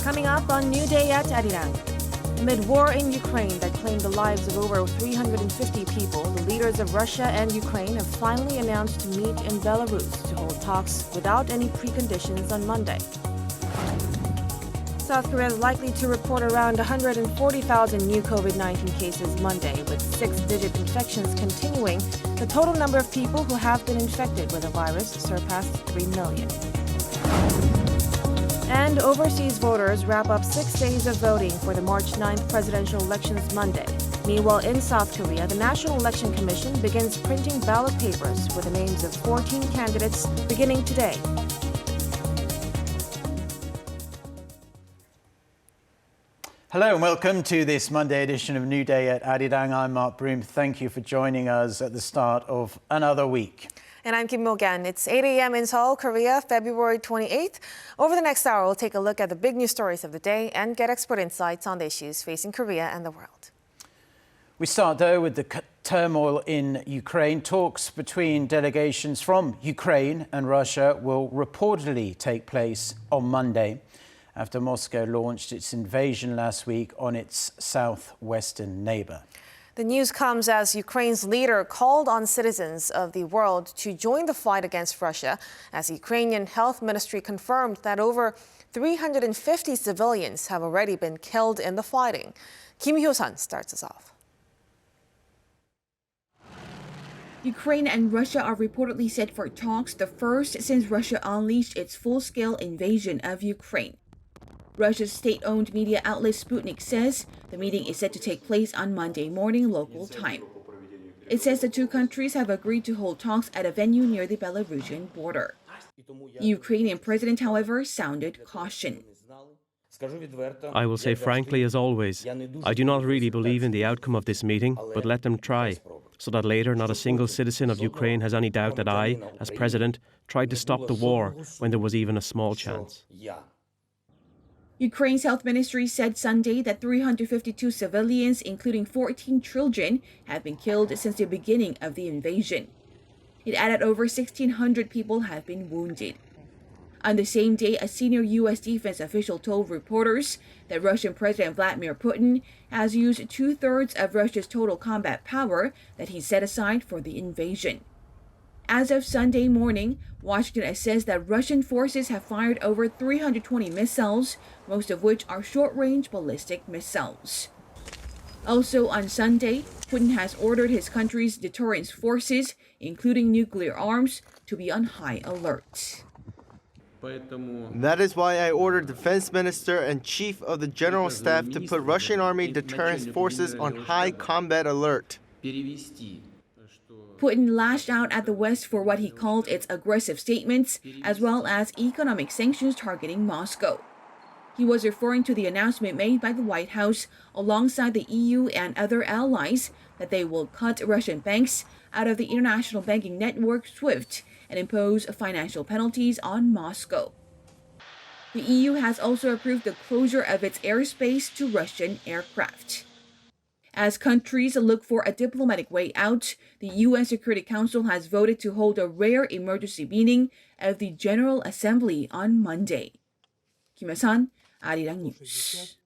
Coming up on New Day at Arirang. Amid war in Ukraine that claimed the lives of over 350 people, the leaders of Russia and Ukraine have finally announced to meet in Belarus to hold talks without any preconditions on Monday. South Korea is likely to report around 140,000 new COVID-19 cases Monday, with six-digit infections continuing. The total number of people who have been infected with the virus surpassed 3 million. And overseas voters wrap up 6 days of voting for the March 9th presidential elections Monday. Meanwhile, in South Korea, the National Election Commission begins printing ballot papers with the names of 14 candidates beginning today. Hello and welcome to this Monday edition of New Day at Arirang. I'm Mark Broom. Thank you for joining us at the start of another week. And I'm Kim Mo-gan. It's 8 a.m. in Seoul, Korea, February 28th. Over the next hour, we'll take a look at the big news stories of the day and get expert insights on the issues facing Korea and the world. We start, though, with the turmoil in Ukraine. Talks between delegations from Ukraine and Russia will reportedly take place on Monday, after Moscow launched its invasion last week on its southwestern neighbor. The news comes as Ukraine's leader called on citizens of the world to join the fight against Russia, as the Ukrainian Health Ministry confirmed that over 350 civilians have already been killed in the fighting. Kim Hyo-sun starts us off. Ukraine and Russia are reportedly set for talks, the first since Russia unleashed its full-scale invasion of Ukraine. Russia's state-owned media outlet Sputnik says the meeting is set to take place on Monday morning local time. It says the two countries have agreed to hold talks at a venue near the Belarusian border. The Ukrainian president, however, sounded caution. I will say frankly, as always, I do not really believe in the outcome of this meeting, but let them try, so that later not a single citizen of Ukraine has any doubt that I, as president, tried to stop the war when there was even a small chance. Ukraine's health ministry said Sunday that 352 civilians, including 14 children, have been killed since the beginning of the invasion. It added over 1,600 people have been wounded. On the same day, a senior U.S. defense official told reporters that Russian President Vladimir Putin has used 2/3 of Russia's total combat power that he set aside for the invasion. As of Sunday morning, Washington says that Russian forces have fired over 320 missiles, most of which are short-range ballistic missiles. Also on Sunday, Putin has ordered his country's deterrence forces, including nuclear arms, to be on high alert. That is why I ordered Defense Minister and Chief of the General Staff to put Russian Army deterrence forces on high combat alert. Putin lashed out at the West for what he called its aggressive statements, as well as economic sanctions targeting Moscow. He was referring to the announcement made by the White House alongside the EU and other allies that they will cut Russian banks out of the international banking network SWIFT and impose financial penalties on Moscow. The EU has also approved the closure of its airspace to Russian aircraft. As countries look for a diplomatic way out, the UN Security Council has voted to hold a rare emergency meeting of the General Assembly on Monday. Kim Hyo-sun, Arirang News.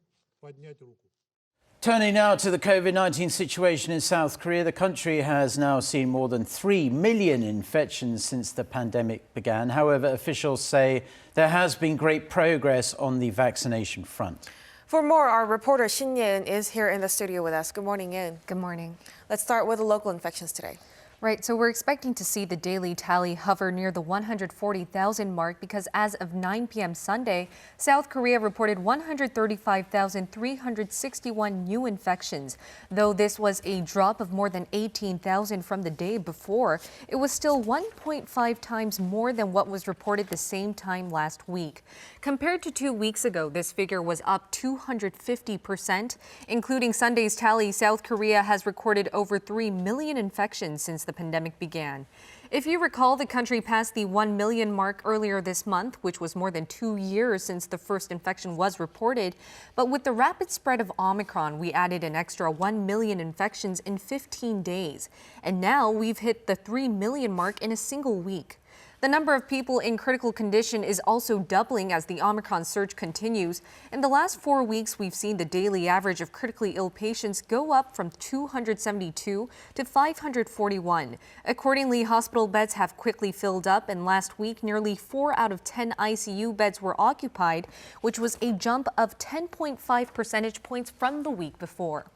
Turning now to the COVID-19 situation in South Korea, the country has now seen more than 3 million infections since the pandemic began. However, officials say there has been great progress on the vaccination front. For more, our reporter Shin Yin is here in the studio with us. Good morning, Yin. Good morning. Let's start with the local infections today. Right, so we're expecting to see the daily tally hover near the 140,000 mark because as of 9 p.m. Sunday, South Korea reported 135,361 new infections. Though this was a drop of more than 18,000 from the day before, it was still 1.5 times more than what was reported the same time last week. Compared to 2 weeks ago, this figure was up 250%. Including Sunday's tally, South Korea has recorded over 3 million infections since the pandemic began. If you recall, the country passed the 1 million mark earlier this month, which was more than 2 years since the first infection was reported. But with the rapid spread of Omicron, we added an extra 1 million infections in 15 days. And now we've hit the 3 million mark in a single week. The number of people in critical condition is also doubling as the Omicron surge continues. In the last 4 weeks, we've seen the daily average of critically ill patients go up from 272 to 541. Accordingly, hospital beds have quickly filled up, and last week, nearly 4 out of 10 ICU beds were occupied, which was a jump of 10.5 percentage points from the week before.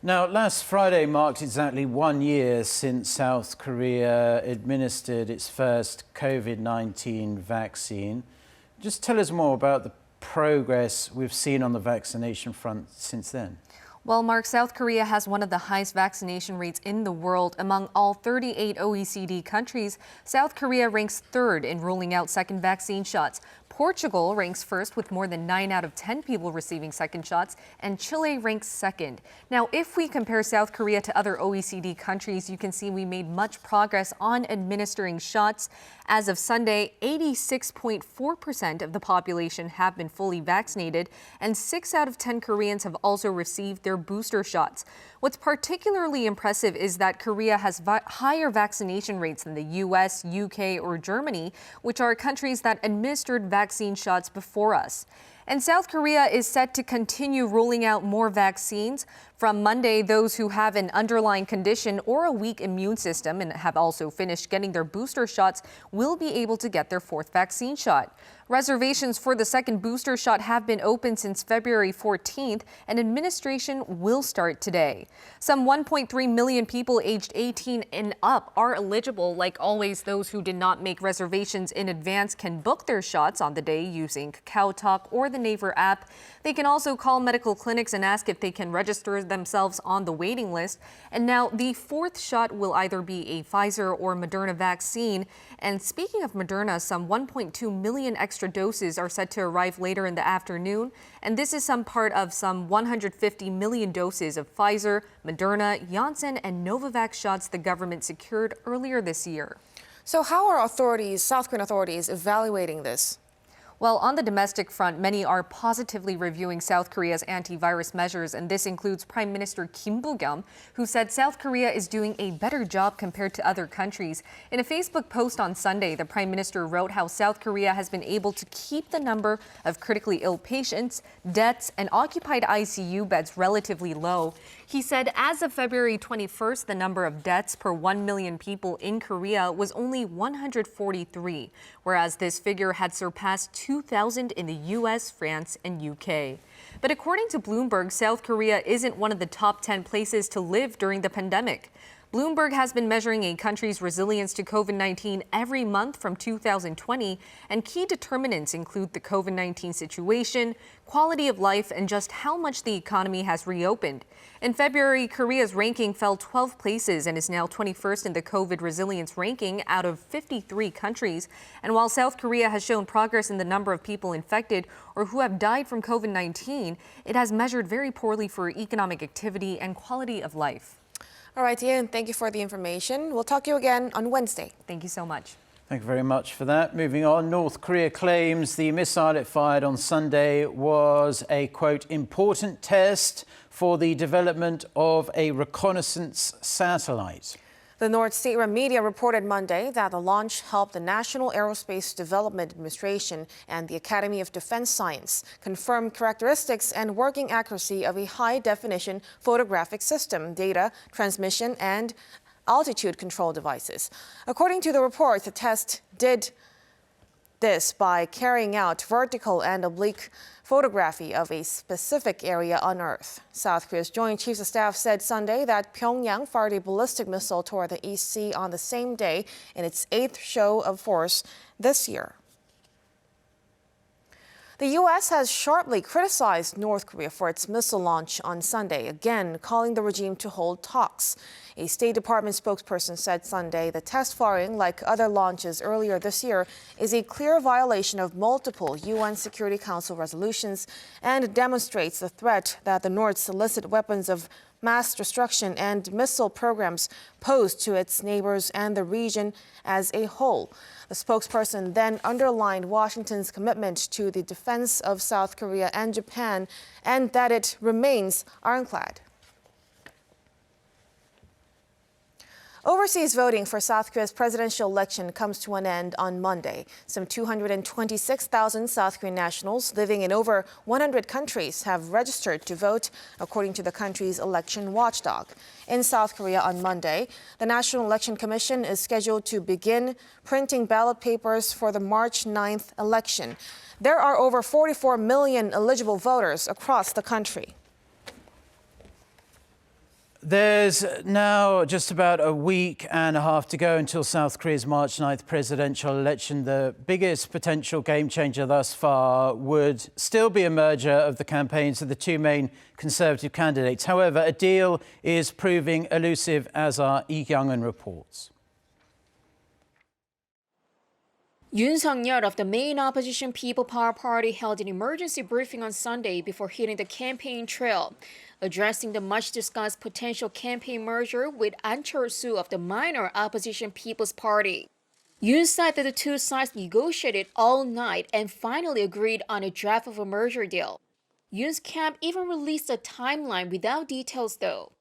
Now, last Friday marked exactly 1 year since South Korea administered its first COVID-19 vaccine. Just tell us more about the progress we've seen on the vaccination front since then. Well, Mark, South Korea has one of the highest vaccination rates in the world. Among all 38 OECD countries, South Korea ranks third in rolling out second vaccine shots. Portugal ranks first with more than 9 out of 10 people receiving second shots, and Chile ranks second. Now, if we compare South Korea to other OECD countries, you can see we made much progress on administering shots. As of Sunday, 86.4% of the population have been fully vaccinated, and 6 out of 10 Koreans have also received their booster shots. What's particularly impressive is that Korea has higher vaccination rates than the US, UK, or Germany, which are countries that administered vaccine shots before us. And South Korea is set to continue rolling out more vaccines. From Monday, those who have an underlying condition or a weak immune system and have also finished getting their booster shots will be able to get their 4th vaccine shot. Reservations for the second booster shot have been open since February 14th, and administration will start today. Some 1.3 million people aged 18 and up are eligible. Like always, those who did not make reservations in advance can book their shots on the day using KakaoTalk or the Naver app. They can also call medical clinics and ask if they can register themselves on the waiting list. And now the 4th shot will either be a Pfizer or Moderna vaccine. And speaking of Moderna, some 1.2 million extra doses are set to arrive later in the afternoon. And this is some part of some 150 million doses of Pfizer, Moderna, Janssen, and Novavax shots the government secured earlier this year. So how are South Korean authorities evaluating this? Well, on the domestic front, many are positively reviewing South Korea's antivirus measures, and this includes Prime Minister Kim Boo-kyum, who said South Korea is doing a better job compared to other countries. In a Facebook post on Sunday, the Prime Minister wrote how South Korea has been able to keep the number of critically ill patients, deaths, and occupied ICU beds relatively low. He said as of February 21st, the number of deaths per 1 million people in Korea was only 143, whereas this figure had surpassed 2,000 in the US, France, and UK. But according to Bloomberg, South Korea isn't one of the top 10 places to live during the pandemic. Bloomberg has been measuring a country's resilience to COVID-19 every month from 2020, and key determinants include the COVID-19 situation, quality of life, and just how much the economy has reopened. In February, Korea's ranking fell 12 places and is now 21st in the COVID resilience ranking out of 53 countries. And while South Korea has shown progress in the number of people infected or who have died from COVID-19, it has measured very poorly for economic activity and quality of life. All right, Ian, thank you for the information. We'll talk to you again on Wednesday. Thank you so much. Thank you very much for that. Moving on, North Korea claims the missile it fired on Sunday was a, quote, important test for the development of a reconnaissance satellite. The North Korean media reported Monday that the launch helped the National Aerospace Development Administration and the Academy of Defense Science confirm characteristics and working accuracy of a high-definition photographic system, data transmission, and altitude control devices. According to the report, the test did this by carrying out vertical and oblique photography of a specific area on Earth. South Korea's Joint Chiefs of Staff said Sunday that Pyongyang fired a ballistic missile toward the East Sea on the same day in its 8th show of force this year. The U.S. has sharply criticized North Korea for its missile launch on Sunday, again calling the regime to hold talks. A State Department spokesperson said Sunday the test firing, like other launches earlier this year, is a clear violation of multiple UN Security Council resolutions and demonstrates the threat that the North's illicit weapons of mass destruction and missile programs pose to its neighbors and the region as a whole. The spokesperson then underlined Washington's commitment to the defense of South Korea and Japan and that it remains ironclad. Overseas voting for South Korea's presidential election comes to an end on Monday. Some 226,000 South Korean nationals living in over 100 countries have registered to vote, according to the country's election watchdog. In South Korea on Monday, the National Election Commission is scheduled to begin printing ballot papers for the March 9th election. There are over 44 million eligible voters across the country. There's now just about a week and a half to go until South Korea's March 9th presidential election. The biggest potential game changer thus far would still be a merger of the campaigns of the two main conservative candidates. However, a deal is proving elusive, as our Lee Kyung-eun reports. Yoon Seung-gi of the main opposition People Power Party held an emergency briefing on Sunday before hitting the campaign trail, addressing the much-discussed potential campaign merger with An Chol-soo of the minor opposition People's Party. Yoon said that the two sides negotiated all night and finally agreed on a draft of a merger deal. Yoon's camp even released a timeline without details, though.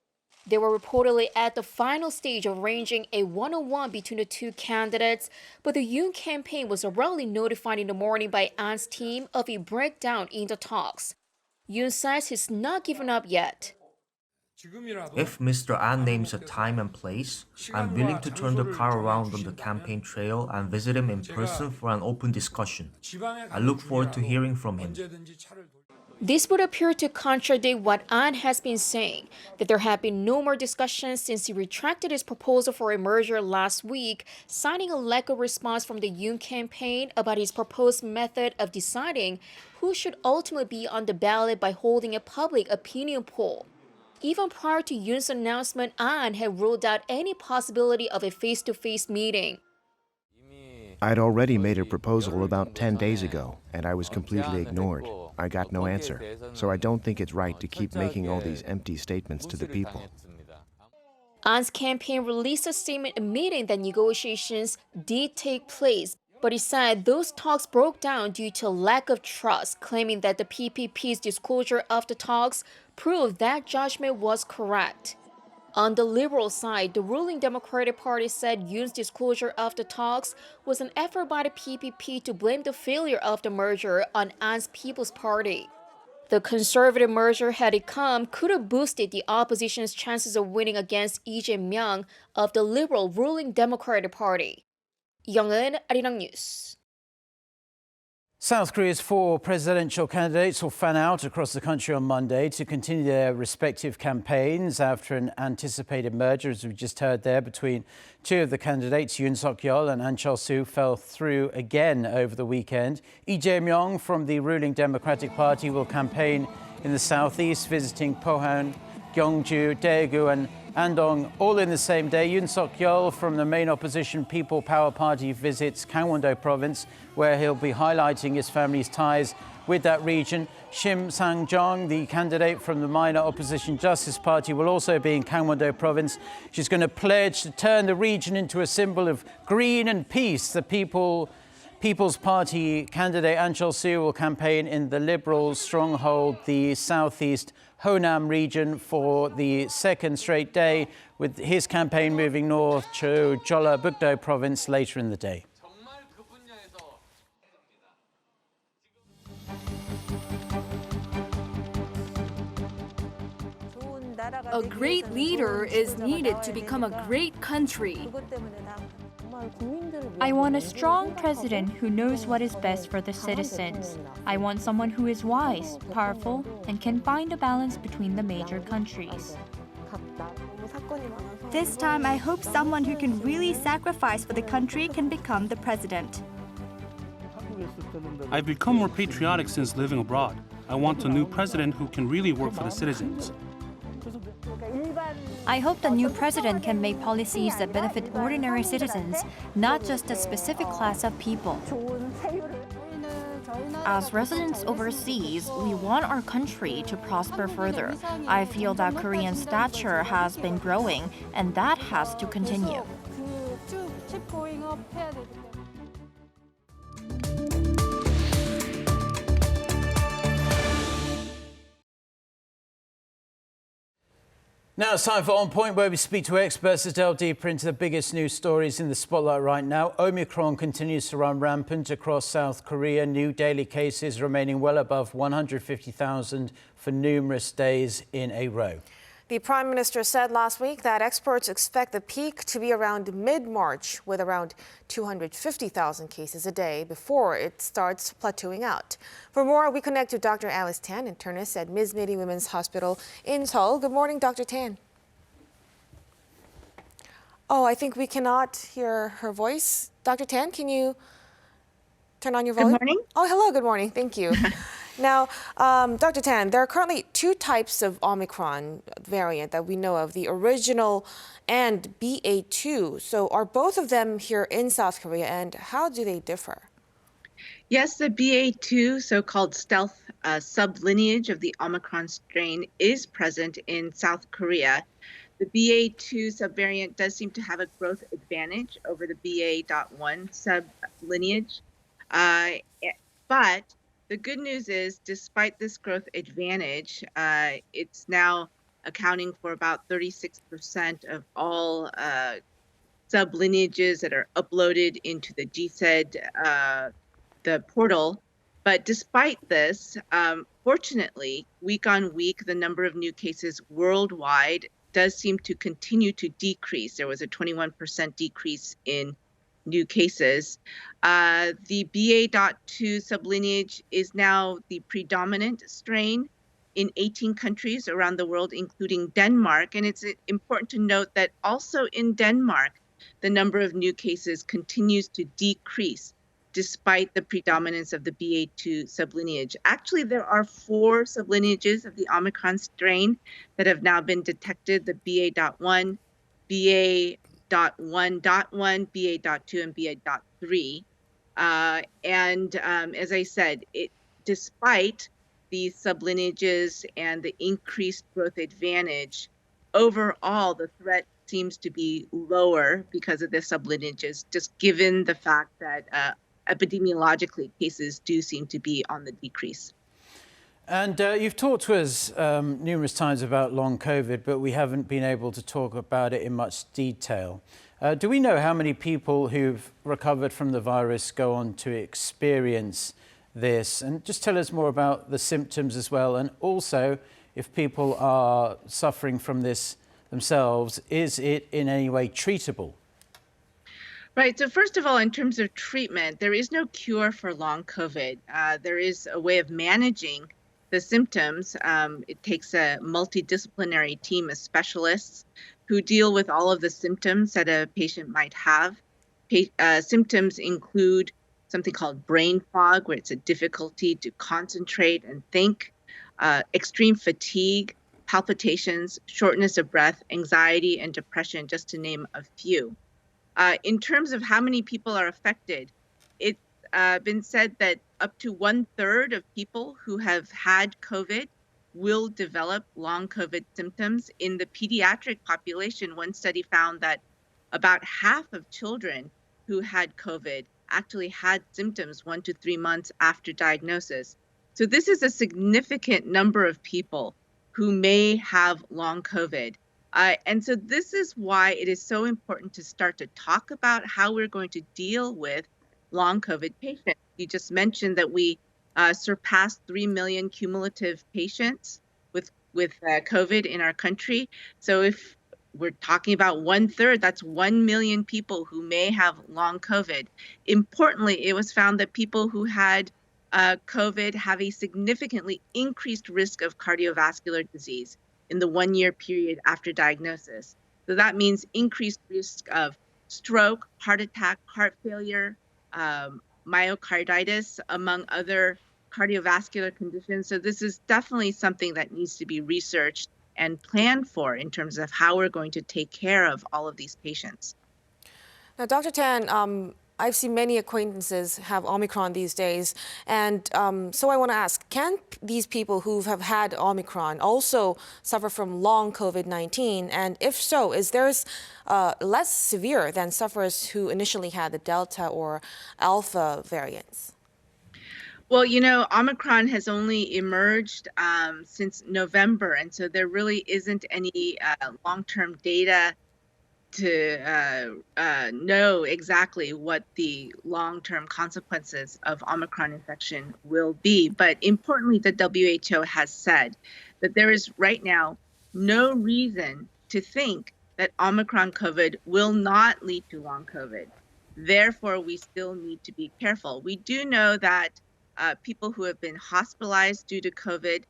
They were reportedly at the final stage of arranging a one-on-one between the two candidates, but the Yoon campaign was abruptly notified in the morning by An's team of a breakdown in the talks. Yoon says he's not given up yet. If Mr. An names a time and place, I'm willing to turn the car around on the campaign trail and visit him in person for an open discussion. I look forward to hearing from him. This would appear to contradict what An has been saying, that there have been no more discussions since he retracted his proposal for a merger last week, citing a lack of response from the Yoon campaign about his proposed method of deciding who should ultimately be on the ballot by holding a public opinion poll. Even prior to Yoon's announcement, An had ruled out any possibility of a face-to-face meeting. I'd already made a proposal about 10 days ago, and I was completely ignored. I got no answer, so I don't think it's right to keep making all these empty statements to the people. An's campaign released a statement admitting that negotiations did take place, but he said those talks broke down due to lack of trust, claiming that the PPP's disclosure of the talks proved that judgment was correct. On the Liberal side, the ruling Democratic Party said Yoon's disclosure of the talks was an effort by the PPP to blame the failure of the merger on An's People's Party. The conservative merger, had it come, could have boosted the opposition's chances of winning against Lee Jae-myung of the Liberal ruling Democratic Party. Young-eun, Arirang News. South Korea's four presidential candidates will fan out across the country on Monday to continue their respective campaigns after an anticipated merger, as we just heard there, between two of the candidates, Yoon Seok-yeol and An Chol-soo, fell through again over the weekend. Lee Jae-myung from the ruling Democratic Party will campaign in the southeast, visiting Pohang, Gyeongju, Daegu and Andong, all in the same day. Yoon Seok-yeol from the main opposition People Power Party visits Gangwon-do province, where he'll be highlighting his family's ties with that region. Shim Sang-jong, the candidate from the minor opposition Justice Party, will also be in Gangwon-do province. She's going to pledge to turn the region into a symbol of green and peace. The People's Party candidate An Chol-soo will campaign in the Liberal stronghold, the southeast Honam region, for the second straight day, with his campaign moving north to Jeollabuk-do province later in the day. A great leader is needed to become a great country. I want a strong president who knows what is best for the citizens. I want someone who is wise, powerful, and can find a balance between the major countries. This time, I hope someone who can really sacrifice for the country can become the president. I've become more patriotic since living abroad. I want a new president who can really work for the citizens. I hope the new president can make policies that benefit ordinary citizens, not just a specific class of people. As residents overseas, we want our country to prosper further. I feel that Korean stature has been growing, and that has to continue. Now it's time for On Point, where we speak to experts to delve deeper into the biggest news stories in the spotlight right now. Omicron continues to run rampant across South Korea. New daily cases remaining well above 150,000 for numerous days in a row. The Prime Minister said last week that experts expect the peak to be around mid-March, with around 250,000 cases a day before it starts plateauing out. For more, we connect to Dr. Alice Tan, internist at Ms. Mary Women's Hospital in Seoul. Good morning, Dr. Tan. Oh, I think we cannot hear her voice. Dr. Tan, can you turn on your volume? Good morning. Oh, hello. Good morning. Thank you. Now, Dr. Tan, there are currently two types of Omicron variant that we know of, the original and BA.2. So are both of them here in South Korea, and how do they differ? Yes, the BA.2, so-called stealth sublineage of the Omicron strain, is present in South Korea. The BA.2 subvariant does seem to have a growth advantage over the BA.1 sublineage. But the good news is, despite this growth advantage, it's now accounting for about 36% of all sublineages that are uploaded into the GSED, the portal. But despite this, fortunately, week on week, the number of new cases worldwide does seem to continue to decrease. There was a 21% decrease in new cases. The BA.2 sublineage is now the predominant strain in 18 countries around the world, including Denmark. And it's important to note that also in Denmark, the number of new cases continues to decrease despite the predominance of the BA.2 sublineage. Actually, there are 4 sublineages of the Omicron strain that have now been detected: the BA.1, BA.1.1, BA.2, and BA.3. As I said, despite these sublineages and the increased growth advantage, overall the threat seems to be lower because of the sublineages, just given the fact that epidemiologically cases do seem to be on the decrease. And you've talked to us numerous times about long COVID, but we haven't been able to talk about it in much detail. Do we know how many people who've recovered from the virus go on to experience this? And just tell us more about the symptoms as well. And also, if people are suffering from this themselves, is it in any way treatable? Right. So first of all, in terms of treatment, there is no cure for long COVID. There is a way of managing the symptoms. It takes a multidisciplinary team of specialists who deal with all of the symptoms that a patient might have. Symptoms include something called brain fog, where it's a difficulty to concentrate and think, extreme fatigue, palpitations, shortness of breath, anxiety, and depression, just to name a few. In terms of how many people are affected, it's been said that up to 1/3 of people who have had COVID will develop long COVID symptoms. In the pediatric population, one study found that about half of children who had COVID actually had symptoms 1 to 3 months after diagnosis. So this is a significant number of people who may have long COVID. And so this is why it is so important to start to talk about how we're going to deal with long COVID patients. You just mentioned that we surpassed 3 million cumulative patients with COVID in our country. So if we're talking about 1/3, that's 1 million people who may have long COVID. Importantly, it was found that people who had COVID have a significantly increased risk of cardiovascular disease in the 1-year period after diagnosis. So that means increased risk of stroke, heart attack, heart failure, myocarditis, among other cardiovascular conditions. So this is definitely something that needs to be researched and planned for in terms of how we're going to take care of all of these patients. Now, Dr. Tan, I've seen many acquaintances have Omicron these days. And so I want to ask, can these people who have had Omicron also suffer from long COVID-19? And if so, is theirs less severe than sufferers who initially had the Delta or Alpha variants? Well, Omicron has only emerged since November, and so there really isn't any long-term data to know exactly what the long-term consequences of Omicron infection will be. But importantly, the WHO has said that there is right now no reason to think that Omicron COVID will not lead to long COVID. Therefore, we still need to be careful. We do know that people who have been hospitalized due to COVID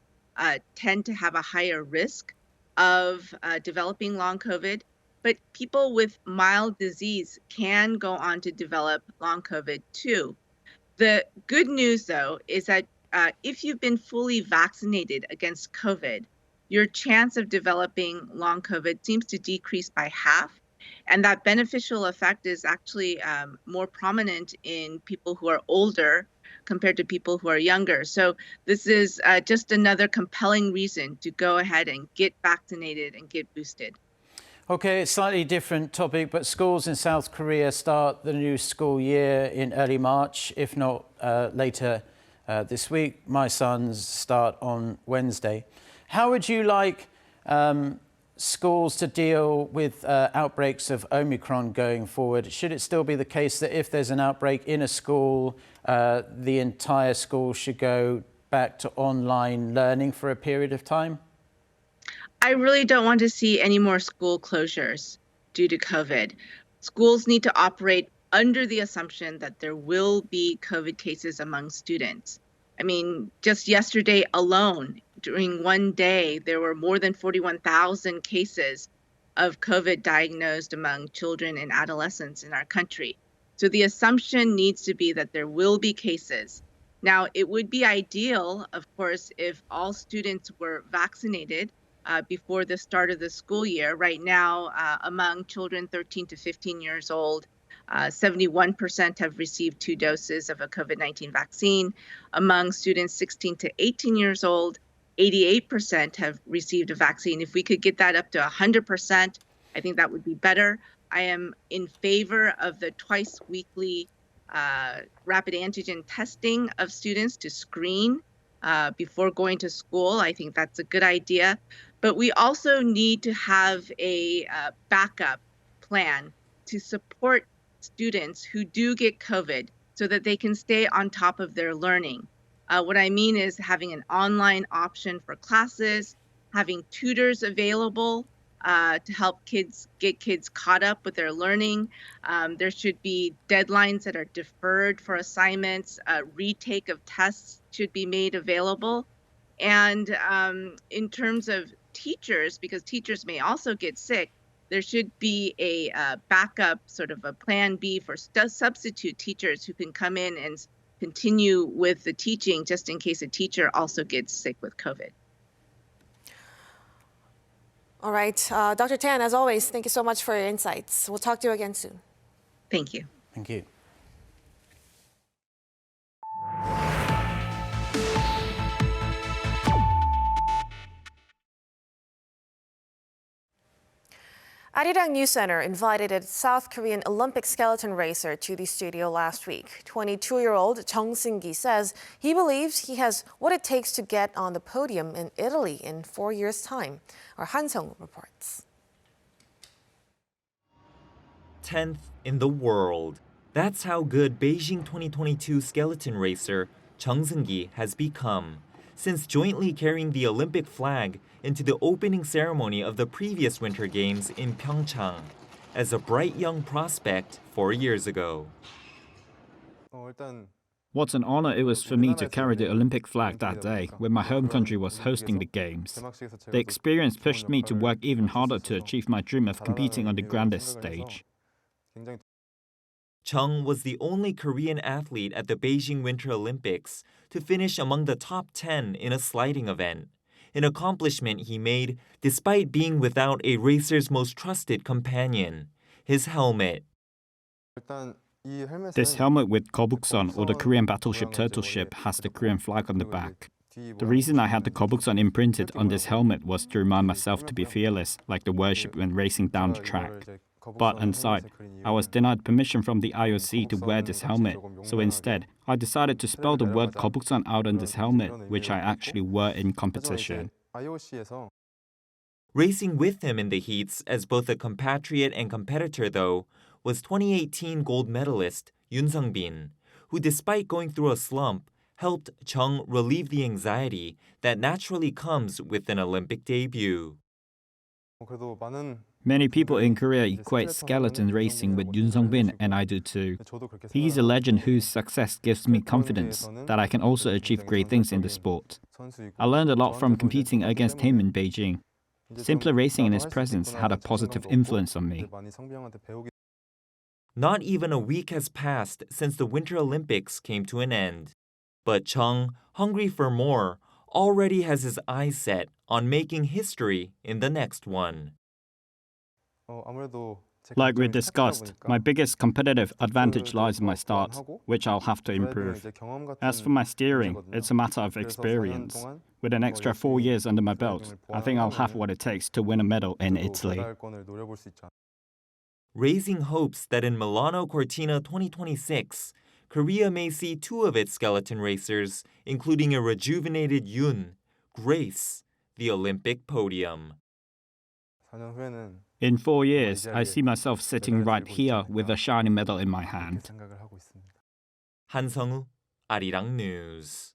tend to have a higher risk of developing long COVID. But people with mild disease can go on to develop long COVID too. The good news, though, is that if you've been fully vaccinated against COVID, your chance of developing long COVID seems to decrease by half. And that beneficial effect is actually more prominent in people who are older compared to people who are younger. So this is just another compelling reason to go ahead and get vaccinated and get boosted. Okay, slightly different topic, but schools in South Korea start the new school year in early March, if not later this week. My sons start on Wednesday. How would you like schools to deal with outbreaks of Omicron going forward? Should it still be the case that if there's an outbreak in a school, the entire school should go back to online learning for a period of time? I really don't want to see any more school closures due to COVID. Schools need to operate under the assumption that there will be COVID cases among students. I mean, just yesterday alone, during one day, there were more than 41,000 cases of COVID diagnosed among children and adolescents in our country. So the assumption needs to be that there will be cases. Now, it would be ideal, of course, if all students were vaccinated before the start of the school year. Right now, among children 13 to 15 years old, 71% have received 2 doses of a COVID-19 vaccine. Among students 16 to 18 years old, 88% have received a vaccine. If we could get that up to 100%, I think that would be better. I am in favor of the twice weekly rapid antigen testing of students to screen before going to school. I think that's a good idea. But we also need to have a backup plan to support students who do get COVID so that they can stay on top of their learning. What I mean is having an online option for classes, having tutors available to help get kids caught up with their learning. There should be deadlines that are deferred for assignments. Retake of tests should be made available. And in terms of teachers, because teachers may also get sick, there should be a backup, sort of a plan B for substitute teachers who can come in and continue with the teaching just in case a teacher also gets sick with COVID. All right. Dr. Tan, as always, thank you so much for your insights. We'll talk to you again soon. Thank you. Thank you. Arirang News Center invited a South Korean Olympic skeleton racer to the studio last week. 22-year-old Jung Seung-gi says he believes he has what it takes to get on the podium in Italy in 4 years' time. Our Han Sung reports. 10th in the world. That's how good Beijing 2022 skeleton racer Jung Seung-gi has become since jointly carrying the Olympic flag into the opening ceremony of the previous Winter Games in Pyeongchang as a bright young prospect 4 years ago. What an honor it was for me to carry the Olympic flag that day when my home country was hosting the Games. The experience pushed me to work even harder to achieve my dream of competing on the grandest stage. Chung was the only Korean athlete at the Beijing Winter Olympics to finish among the top 10 in a sliding event, an accomplishment he made despite being without a racer's most trusted companion, his helmet. This helmet with Kobukson, or the Korean battleship turtle ship, has the Korean flag on the back. The reason I had the Kobukson imprinted on this helmet was to remind myself to be fearless, like the warship when racing down the track. But inside, I was denied permission from the IOC to wear this helmet, so instead, I decided to spell the word 거북선 out on this helmet, which I actually wore in competition. Racing with him in the heats as both a compatriot and competitor, though, was 2018 gold medalist Yoon Seung-gi, who, despite going through a slump, helped Chung relieve the anxiety that naturally comes with an Olympic debut. Many people in Korea equate skeleton racing with Yoon Seung-gi, and I do too. He's a legend whose success gives me confidence that I can also achieve great things in the sport. I learned a lot from competing against him in Beijing. Simply racing in his presence had a positive influence on me. Not even a week has passed since the Winter Olympics came to an end. But Chung, hungry for more, already has his eyes set on making history in the next one. Like we discussed, my biggest competitive advantage lies in my start, which I'll have to improve. As for my steering, it's a matter of experience. With an extra 4 years under my belt, I think I'll have what it takes to win a medal in Italy. Raising hopes that in Milano Cortina 2026, Korea may see 2 of its skeleton racers, including a rejuvenated Yoon, grace the Olympic podium. In 4 years, I see myself sitting right here with a shiny medal in my hand. 한성우, Arirang News.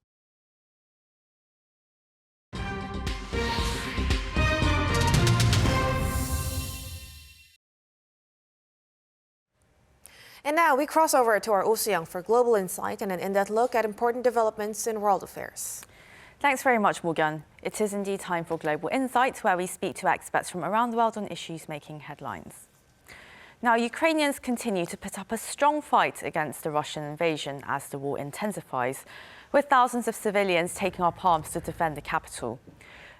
And now we cross over to our Oh Soo-young for global insight and an in-depth look at important developments in world affairs. Thanks very much, Morgan. It is indeed time for Global Insight, where we speak to experts from around the world on issues making headlines. Now, Ukrainians continue to put up a strong fight against the Russian invasion as the war intensifies, with thousands of civilians taking up arms to defend the capital.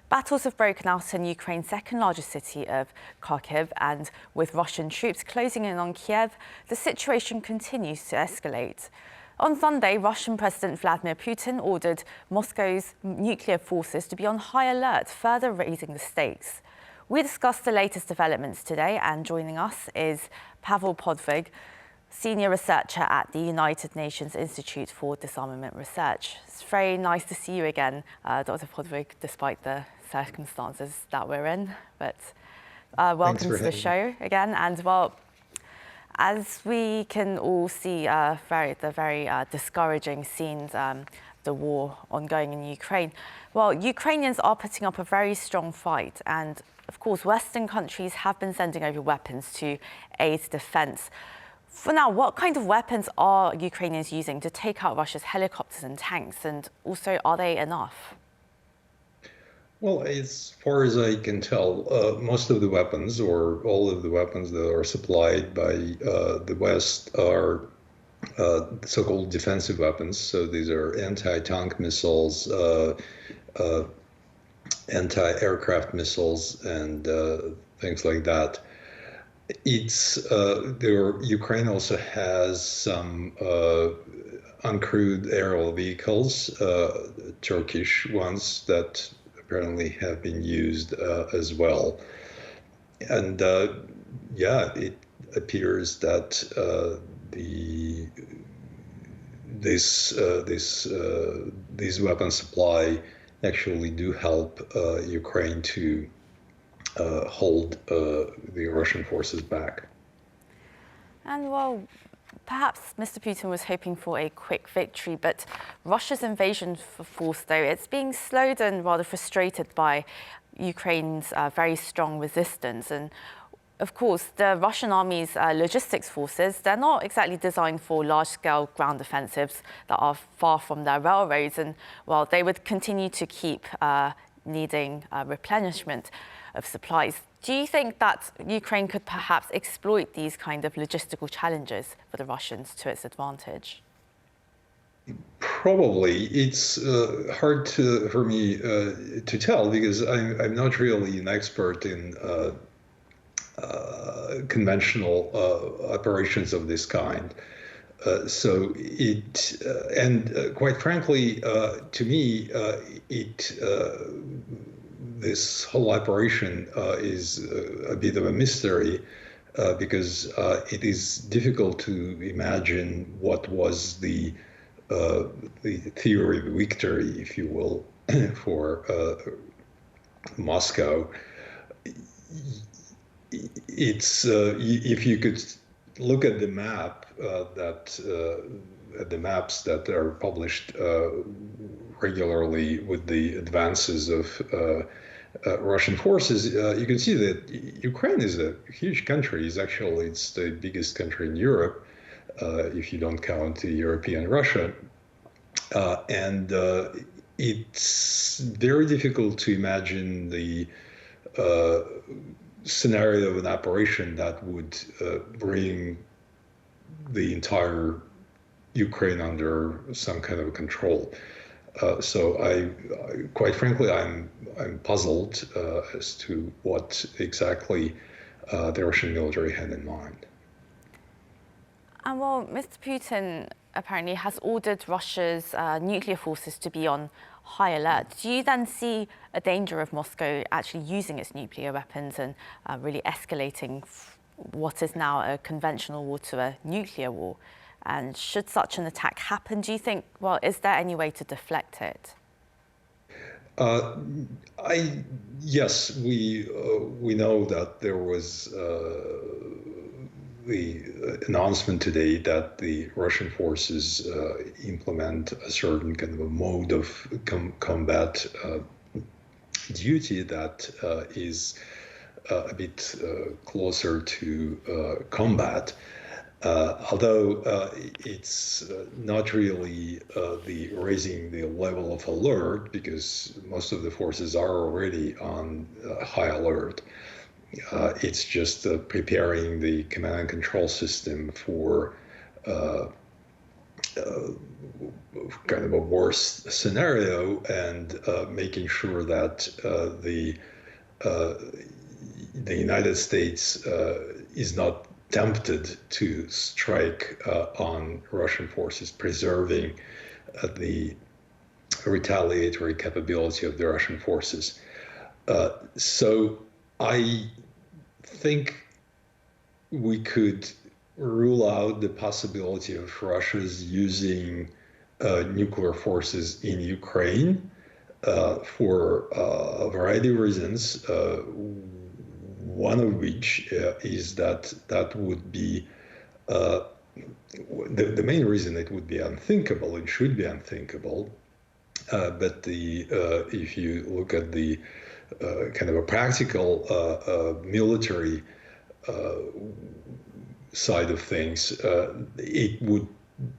Battles have broken out in Ukraine's second largest city of Kharkiv, and with Russian troops closing in on Kiev, the situation continues to escalate. On Sunday, Russian President Vladimir Putin ordered Moscow's nuclear forces to be on high alert, further raising the stakes. We discussed the latest developments today, and joining us is Pavel Podvig, senior researcher at the United Nations Institute for Disarmament Research. It's very nice to see you again, Dr. Podvig, despite the circumstances that we're in. But welcome to the show again. And well, as we can all see, the very discouraging scenes, the war ongoing in Ukraine. Well, Ukrainians are putting up a very strong fight, and of course, Western countries have been sending over weapons to aid defense. For now, what kind of weapons are Ukrainians using to take out Russia's helicopters and tanks, and also are they enough? Well, as far as I can tell, most of the weapons, or all of the weapons that are supplied by the West, are so-called defensive weapons. So these are anti-tank missiles, anti-aircraft missiles, and things like that. Ukraine also has some uncrewed aerial vehicles, Turkish ones that apparently have been used as well. And it appears that these weapon supply actually do help Ukraine to hold the Russian forces back. And well, perhaps Mr. Putin was hoping for a quick victory, but Russia's invasion force, though, it's being slowed and rather frustrated by Ukraine's very strong resistance. And of course, the Russian army's logistics forces, they're not exactly designed for large-scale ground offensives that are far from their railroads. And well, they would continue to keep needing replenishment of supplies. Do you think that Ukraine could perhaps exploit these kind of logistical challenges for the Russians to its advantage? Probably. It's hard for me to tell, because I'm not really an expert in conventional operations of this kind. Quite frankly, to me, this whole operation is a bit of a mystery, because it is difficult to imagine what was the the theory of victory, if you will, for Moscow. It's if you could look at the map the maps that are published regularly with the advances of Russian forces, you can see that Ukraine is a huge country. It's the biggest country in Europe, if you don't count the European Russia. And it's very difficult to imagine the scenario of an operation that would bring the entire Ukraine under some kind of control. So I quite frankly, I'm puzzled as to what exactly the Russian military had in mind. And well, Mr. Putin apparently has ordered Russia's nuclear forces to be on high alert. Do you then see a danger of Moscow actually using its nuclear weapons and really escalating what is now a conventional war to a nuclear war? And should such an attack happen, do you think, well, is there any way to deflect it? Yes, we know that there was the announcement today that the Russian forces implement a certain kind of a mode of combat duty that is a bit closer to combat. Although it's not really the raising the level of alert, because most of the forces are already on high alert. It's just preparing the command and control system for kind of a worst scenario, and making sure that the United States is not tempted to strike on Russian forces, preserving the retaliatory capability of the Russian forces. So I think we could rule out the possibility of Russia's using nuclear forces in Ukraine for a variety of reasons. One of which is that would be the main reason it would be unthinkable. It should be unthinkable. But if you look at the kind of a practical military side of things, it would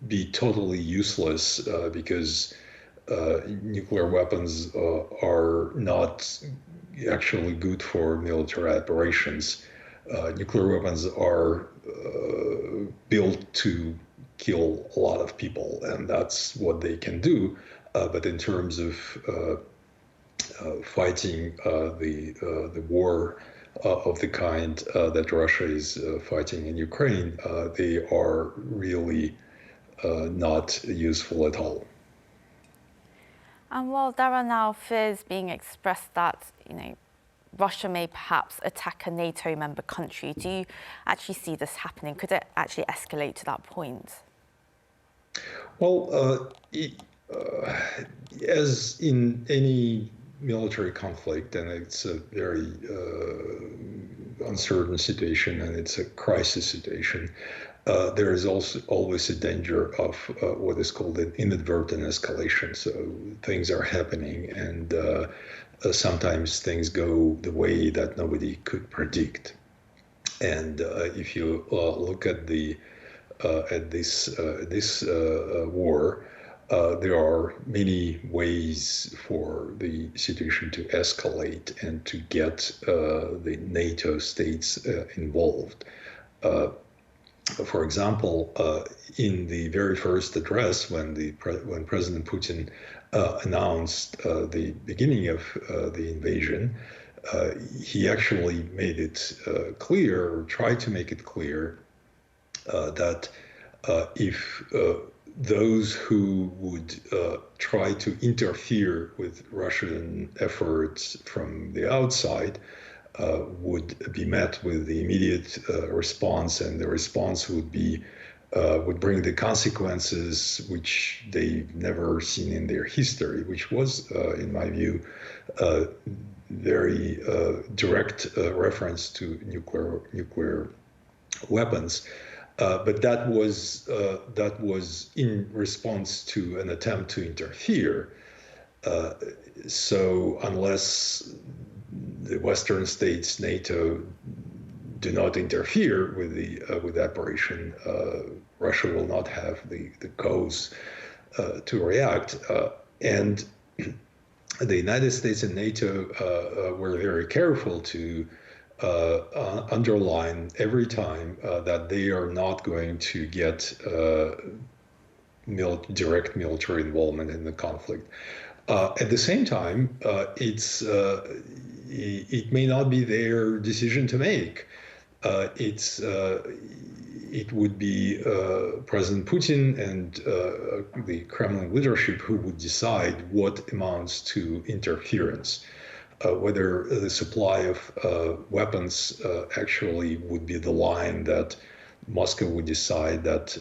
be totally useless because nuclear weapons are not actually good for military operations. Nuclear weapons are built to kill a lot of people, and that's what they can do. But in terms of fighting the war of the kind that Russia is fighting in Ukraine, they are really not useful at all. And while there are now fears being expressed that, Russia may perhaps attack a NATO member country, do you actually see this happening? Could it actually escalate to that point? Well, as in any military conflict, and it's a very uncertain situation, and it's a crisis situation, there is also always a danger of what is called an inadvertent escalation. So things are happening, and sometimes things go the way that nobody could predict. And if you look at this war, there are many ways for the situation to escalate and to get the NATO states involved. For example, in the very first address, when President Putin announced the beginning of the invasion, he actually made it clear, or tried to make it clear, that if those who would try to interfere with Russian efforts from the outside would be met with the immediate response, and the response would be would bring the consequences which they've never seen in their history, which was, in my view, very direct reference to nuclear weapons. But that was in response to an attempt to interfere. So unless the Western states, NATO, do not interfere with the operation, Russia will not have the cause to react. And the United States and NATO were very careful to underline every time that they are not going to get direct military involvement in the conflict. At the same time, it may not be their decision to make. It would be President Putin and the Kremlin leadership who would decide what amounts to interference, whether the supply of weapons actually would be the line that Moscow would decide that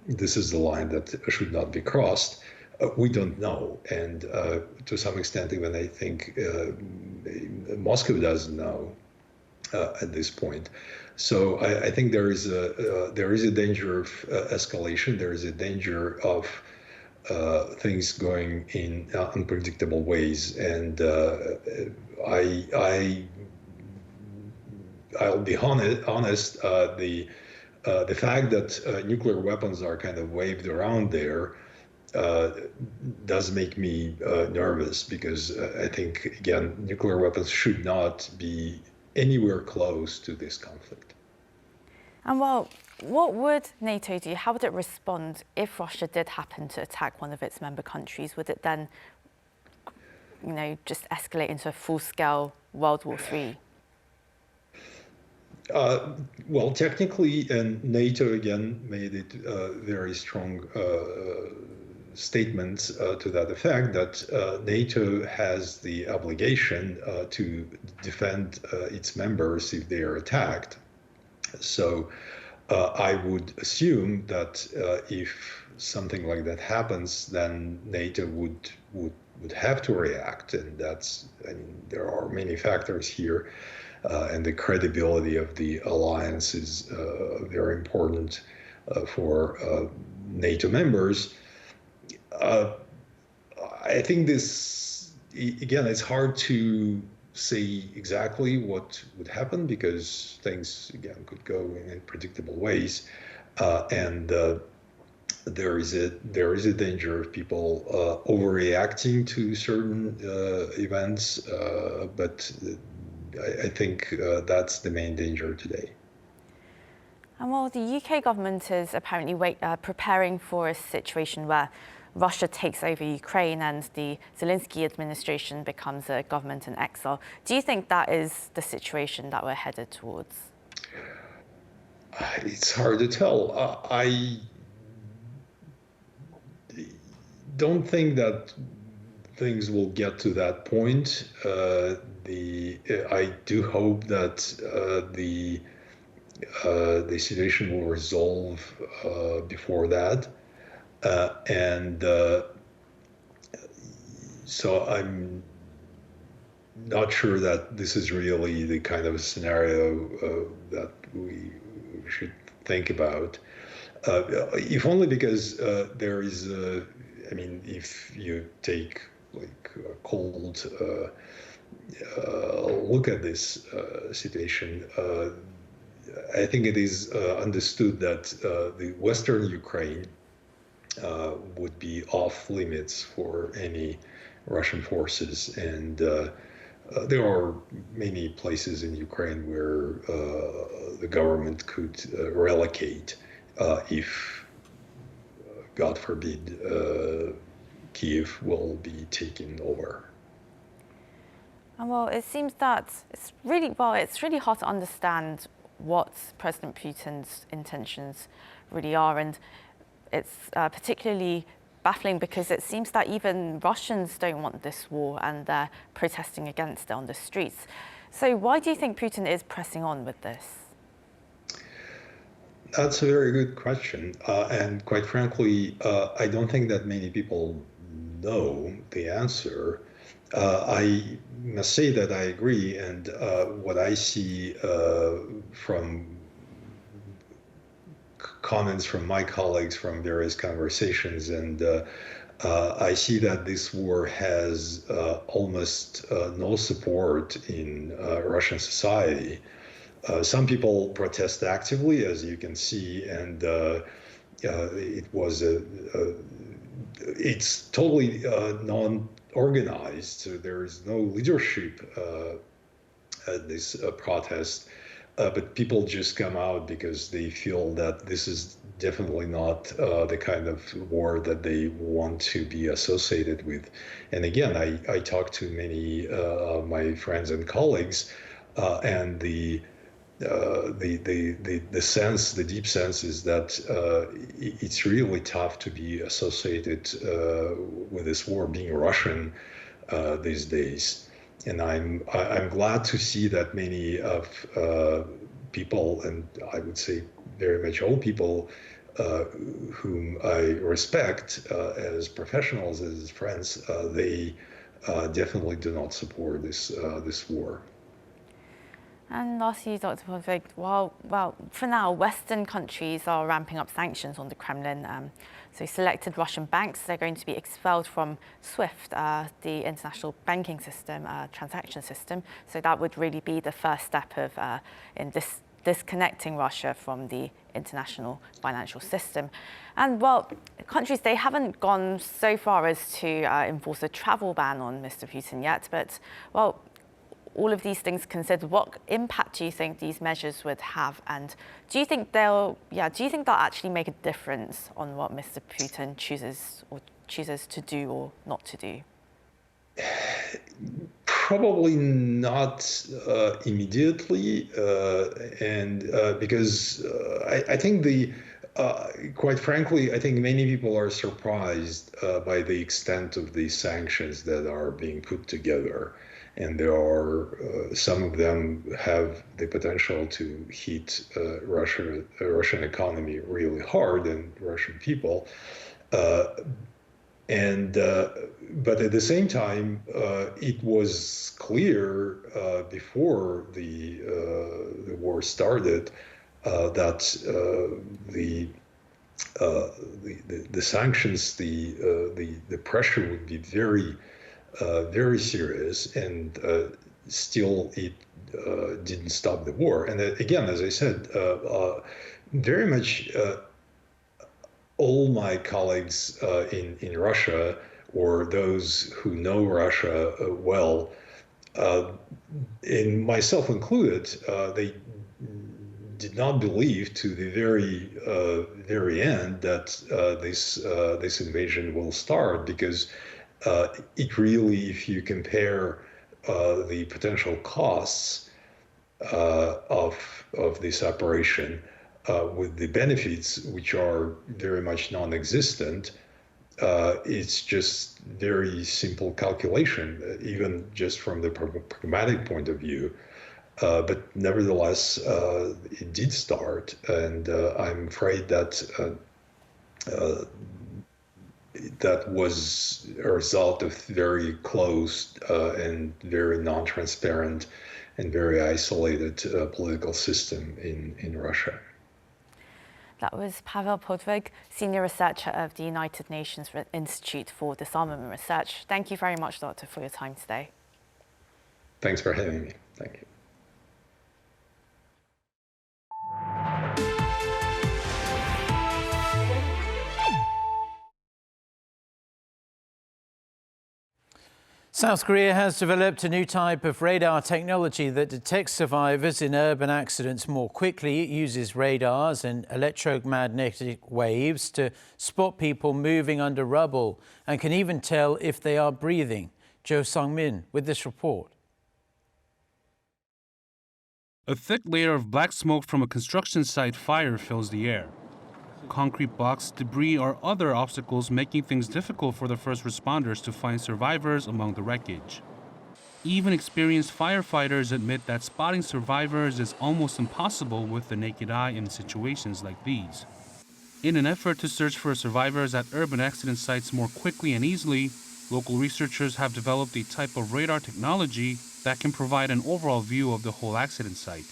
this is the line that should not be crossed. We don't know, and to some extent, even I think Moscow doesn't know at this point. So I think there is a danger of escalation. There is a danger of things going in unpredictable ways, and I'll be honest. The fact that nuclear weapons are kind of waved around there does make me nervous, because I think, again, nuclear weapons should not be anywhere close to this conflict. And well, what would NATO do? How would it respond if Russia did happen to attack one of its member countries? Would it then, just escalate into a full-scale World War III? Well, technically, and NATO again made it very strong statements to that effect, that NATO has the obligation to defend its members if they are attacked. So I would assume that if something like that happens, then NATO would have to react, and there are many factors here, and the credibility of the alliance is very important for NATO members. I think this, again, it's hard to say exactly what would happen, because things, again, could go in unpredictable ways, and there is a danger of people overreacting to certain events, but I think that's the main danger today. And well, the UK government is apparently preparing for a situation where Russia takes over Ukraine and the Zelensky administration becomes a government in exile. Do you think that is the situation that we're headed towards? It's hard to tell. I don't think that things will get to that point. I do hope that the situation will resolve before that. So I'm not sure that this is really the kind of scenario that we should think about, if only because there is if you take like a cold look at this situation, I think it is understood that the Western Ukraine would be off limits for any Russian forces, and there are many places in Ukraine where the government could relocate if, God forbid, Kiev will be taken over. And well, it seems that it's really hard to understand what President Putin's intentions really are, and it's particularly baffling because it seems that even Russians don't want this war and they're protesting against it on the streets. So why do you think Putin is pressing on with this? That's a very good question. And quite frankly, I don't think that many people know the answer. I must say that I agree, and what I see from comments from my colleagues from various conversations, and I see that this war has almost no support in Russian society. Some people protest actively, as you can see, and it's totally non-organized. So there is no leadership at this protest, but people just come out because they feel that this is definitely not the kind of war that they want to be associated with. And again, I talked to many of my friends and colleagues, and the sense, the deep sense is that it's really tough to be associated with this war, being Russian these days. And I'm glad to see that many of people, and I would say very much all people whom I respect as professionals, as friends, they definitely do not support this war. And lastly, Dr. Podvig, well, for now, Western countries are ramping up sanctions on the Kremlin. So selected Russian banks, they're going to be expelled from SWIFT, the international banking system, transaction system. So that would really be the first step in disconnecting Russia from the international financial system. And well, countries, they haven't gone so far as to enforce a travel ban on Mr. Putin yet, but well, all of these things considered, what impact do you think these measures would have? And do you think they'll actually make a difference on what Mr. Putin chooses to do or not to do? Probably not immediately, and because I think quite frankly, I think many people are surprised by the extent of the sanctions that are being put together. And there are some of them have the potential to hit Russian economy really hard and Russian people. But at the same time, it was clear before the war started that the sanctions, the pressure would be very serious, and still it didn't stop the war. And again, as I said, very much all my colleagues in Russia, or those who know Russia well, and myself included, they did not believe to the very end that this invasion will start, because it really, if you compare the potential costs of this operation with the benefits, which are very much non-existent, it's just very simple calculation, even just from the pragmatic point of view. But nevertheless, it did start, and I'm afraid that that was a result of very closed and very non-transparent and very isolated political system in Russia. That was Pavel Podvig, Senior Researcher of the United Nations Institute for Disarmament Research. Thank you very much, Doctor, for your time today. Thanks for having me. Thank you. South Korea has developed a new type of radar technology that detects survivors in urban accidents more quickly. It uses radars and electromagnetic waves to spot people moving under rubble and can even tell if they are breathing. Jo Sung-min with this report. A thick layer of black smoke from a construction site fire fills the air. Concrete blocks, debris, or other obstacles making things difficult for the first responders to find survivors among the wreckage. Even experienced firefighters admit that spotting survivors is almost impossible with the naked eye in situations like these. In an effort to search for survivors at urban accident sites more quickly and easily, local researchers have developed a type of radar technology that can provide an overall view of the whole accident site.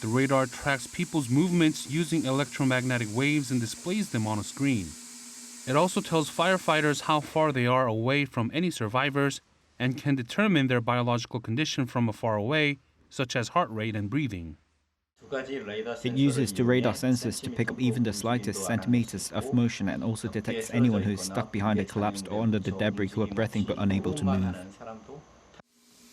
The radar tracks people's movements using electromagnetic waves and displays them on a screen. It also tells firefighters how far they are away from any survivors and can determine their biological condition from afar away, such as heart rate and breathing. It uses the radar sensors to pick up even the slightest centimeters of motion and also detects anyone who is stuck behind a collapsed or under the debris who are breathing but unable to move.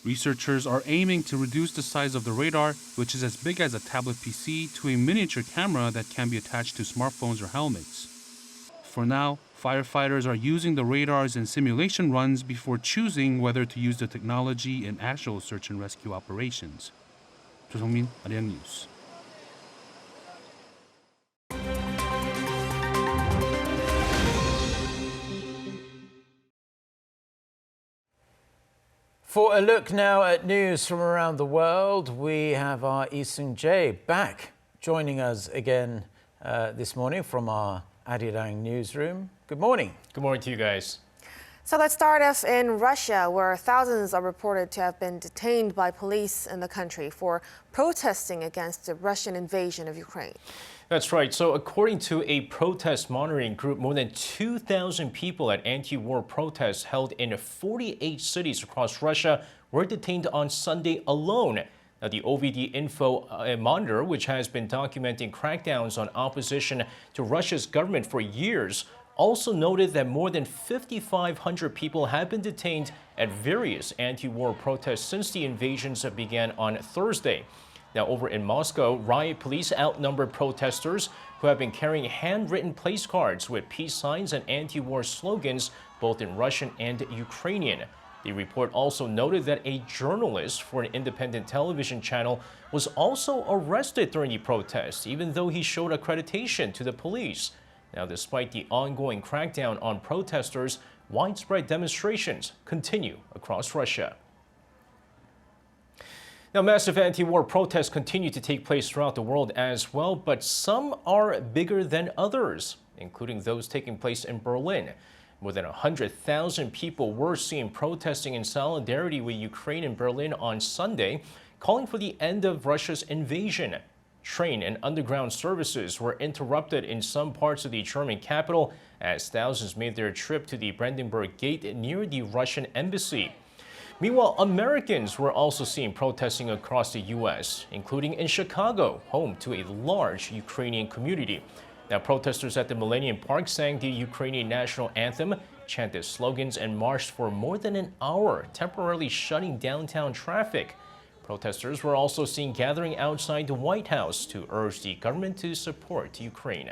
Researchers are aiming to reduce the size of the radar, which is as big as a tablet PC, to a miniature camera that can be attached to smartphones or helmets. For now, firefighters are using the radars in simulation runs before choosing whether to use the technology in actual search and rescue operations. 조성민, 아리랑 뉴스. For a look now at news from around the world, we have our Lee Seung-jae back, joining us again this morning from our Arirang newsroom. Good morning. Good morning to you guys. So let's start off in Russia, where thousands are reported to have been detained by police in the country for protesting against the Russian invasion of Ukraine. That's right. So according to a protest monitoring group, more than 2,000 people at anti-war protests held in 48 cities across Russia were detained on Sunday alone. Now, the OVD Info Monitor, which has been documenting crackdowns on opposition to Russia's government for years, also noted that more than 5,500 people have been detained at various anti-war protests since the invasions began on Thursday. Now, over in Moscow, riot police outnumbered protesters who have been carrying handwritten place cards with peace signs and anti-war slogans, both in Russian and Ukrainian. The report also noted that a journalist for an independent television channel was also arrested during the protests, even though he showed accreditation to the police. Now, despite the ongoing crackdown on protesters, widespread demonstrations continue across Russia. Now, massive anti-war protests continue to take place throughout the world as well, but some are bigger than others, including those taking place in Berlin. More than 100,000 people were seen protesting in solidarity with Ukraine in Berlin on Sunday, calling for the end of Russia's invasion. Train and underground services were interrupted in some parts of the German capital as thousands made their trip to the Brandenburg Gate near the Russian embassy. Meanwhile, Americans were also seen protesting across the U.S., including in Chicago, home to a large Ukrainian community. Now, protesters at the Millennium Park sang the Ukrainian national anthem, chanted slogans, and marched for more than an hour, temporarily shutting downtown traffic. Protesters were also seen gathering outside the White House to urge the government to support Ukraine.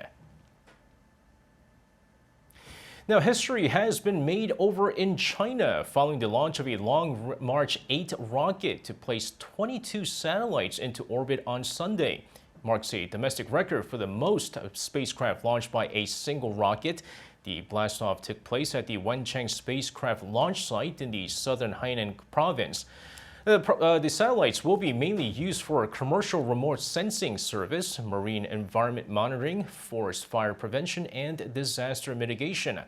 Now, history has been made over in China following the launch of a Long March 8 rocket to place 22 satellites into orbit on Sunday. Marks a domestic record for the most spacecraft launched by a single rocket. The blastoff took place at the Wenchang spacecraft launch site in the southern Hainan province. The satellites will be mainly used for commercial remote sensing service, marine environment monitoring, forest fire prevention, and disaster mitigation.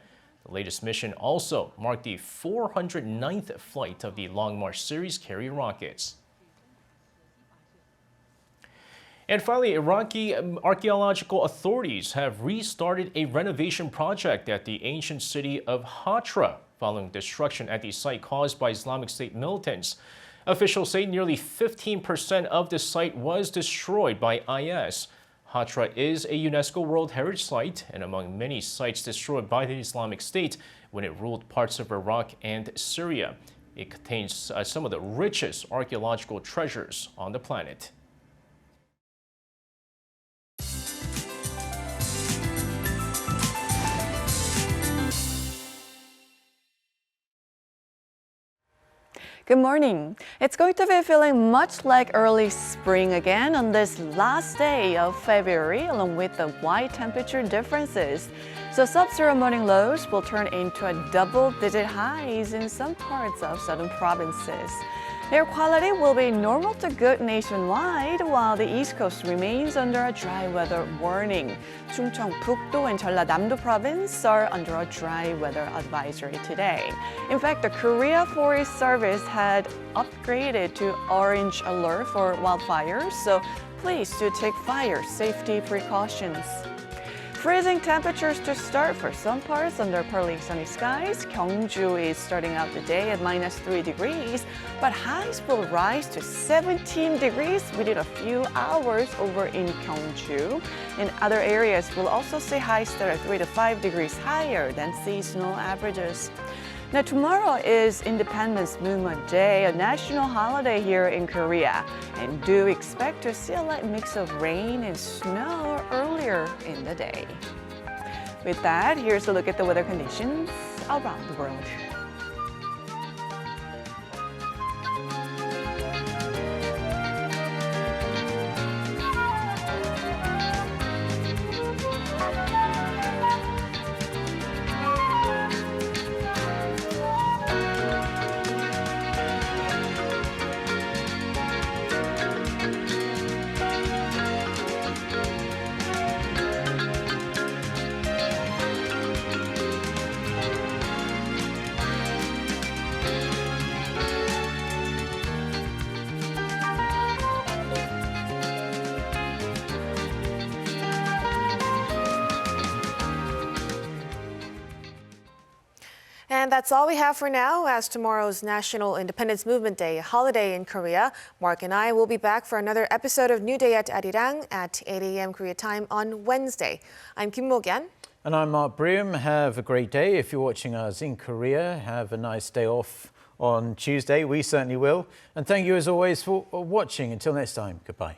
The latest mission also marked the 409th flight of the Long March series carrier rockets. And finally, Iraqi archaeological authorities have restarted a renovation project at the ancient city of Hatra following destruction at the site caused by Islamic State militants. Officials say nearly 15% of the site was destroyed by IS. Hatra is a UNESCO World Heritage Site and among many sites destroyed by the Islamic State when it ruled parts of Iraq and Syria. It contains some of the richest archaeological treasures on the planet. Good morning. It's going to be feeling much like early spring again on this last day of February, along with the wide temperature differences. So sub-zero morning lows will turn into a double-digit highs in some parts of southern provinces. Air quality will be normal to good nationwide, while the East Coast remains under a dry weather warning. 충청북도 and 전라남도 province are under a dry weather advisory today. In fact, the Korea Forest Service had upgraded to orange alert for wildfires, so please do take fire safety precautions. Freezing temperatures to start for some parts under partly sunny skies. Gyeongju is starting out the day at -3 degrees, but highs will rise to 17 degrees within a few hours over in Gyeongju. In other areas, we'll also see highs that are 3 to 5 degrees higher than seasonal averages. Now, tomorrow is Independence Movement Day, a national holiday here in Korea. And do expect to see a light mix of rain and snow earlier in the day. With that, here's a look at the weather conditions around the world. And that's all we have for now, as tomorrow's National Independence Movement Day, a holiday in Korea. Mark and I will be back for another episode of New Day at Arirang at 8 a.m. Korea time on Wednesday. I'm Kim Mo-gyan. And I'm Mark Breum. Have a great day. If you're watching us in Korea, have a nice day off on Tuesday. We certainly will. And thank you as always for watching. Until next time, goodbye.